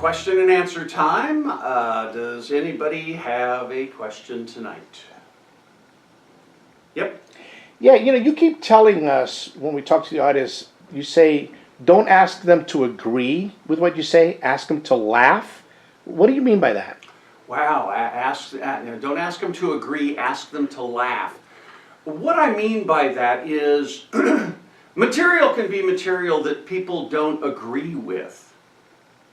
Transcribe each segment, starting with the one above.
question and answer time. Does anybody have a question tonight? Yep. Yeah, you keep telling us when we talk to the audience, you say, don't ask them to agree with what you say, ask them to laugh. What do you mean by that? Wow, don't ask them to agree, ask them to laugh. What I mean by that is material can be material that people don't agree with.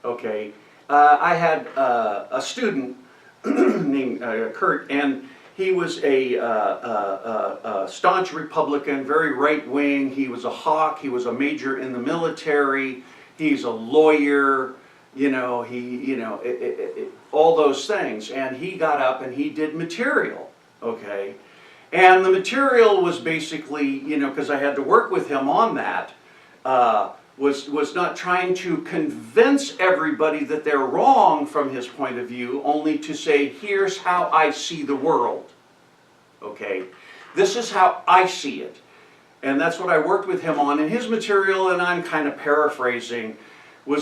Okay, I had a student named Kurt, and he was a staunch Republican, very right-wing. He was a hawk. He was a major in the military. He's a lawyer. All those things. And he got up and he did material. Okay, and the material was basically, because I had to work with him on that. Was not trying to convince everybody that they're wrong from his point of view, only to say, here's how I see the world. Okay? This is how I see it. And that's what I worked with him on. And his material, and I'm kind of paraphrasing,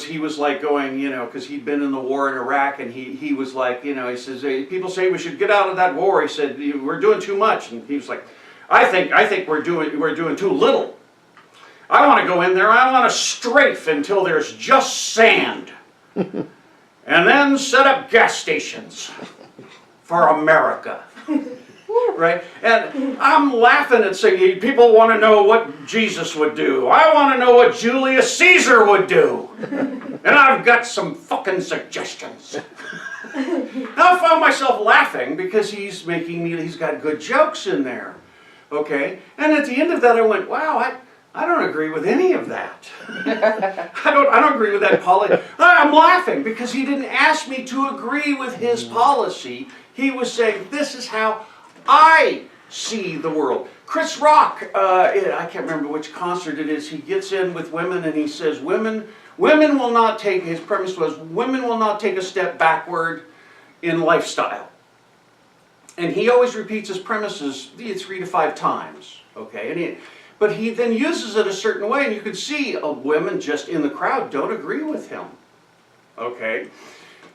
he was like going, because he'd been in the war in Iraq, and he was like, he says, hey, people say we should get out of that war. He said, we're doing too much. And he was like, I think we're doing too little. I want to go in there, I want to strafe until there's just sand. And then set up gas stations for America. Right? And I'm laughing at saying, people want to know what Jesus would do. I want to know what Julius Caesar would do. And I've got some fucking suggestions. Now I found myself laughing because he's got good jokes in there. Okay? And at the end of that I went, wow, I don't agree with any of that. I don't agree with that policy. I'm laughing because he didn't ask me to agree with his policy. He was saying, this is how I see the world. Chris Rock, I can't remember which concert it is, he gets in with women and he says, women will not take, his premise was, women will not take a step backward in lifestyle. And he always repeats his premises 3 to 5 times. Okay, but he then uses it a certain way, and you can see women just in the crowd don't agree with him. Okay,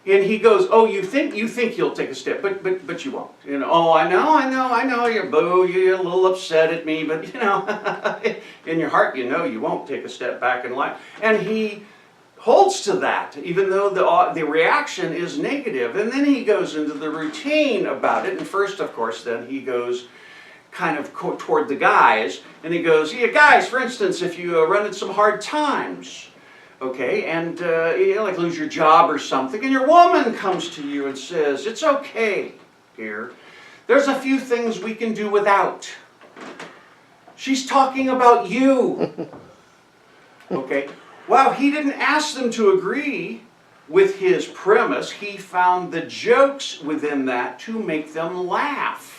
and he goes, "Oh, you think you'll take a step, but you won't. Oh, I know. You're you're a little upset at me, but in your heart, you won't take a step back in life." And he holds to that, even though the reaction is negative. And then he goes into the routine about it. And first, of course, then he goes kind of toward the guys, and he goes, yeah, guys, for instance, if you run into some hard times, okay, and like lose your job or something, and your woman comes to you and says, it's okay, dear, there's a few things we can do without. She's talking about you. Okay, well, he didn't ask them to agree with his premise. He found the jokes within that to make them laugh.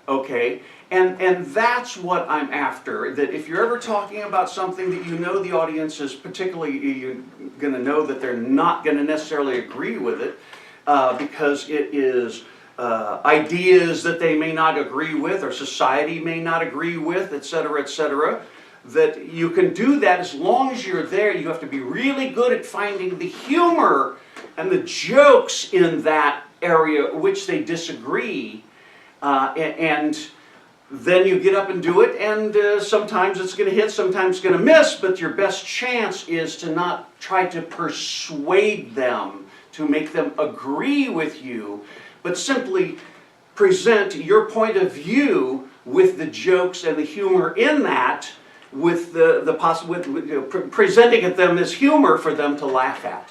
Okay, and that's what I'm after, that if you're ever talking about something that the audience is particularly, you're going to know that they're not going to necessarily agree with it, because it is ideas that they may not agree with, or society may not agree with, etc., that you can do that as long as you're there. You have to be really good at finding the humor and the jokes in that area which they disagree. And then you get up and do it, and sometimes it's going to hit, sometimes it's going to miss, but your best chance is to not try to persuade them, to make them agree with you, but simply present your point of view with the jokes and the humor in that, with presenting at them as humor for them to laugh at.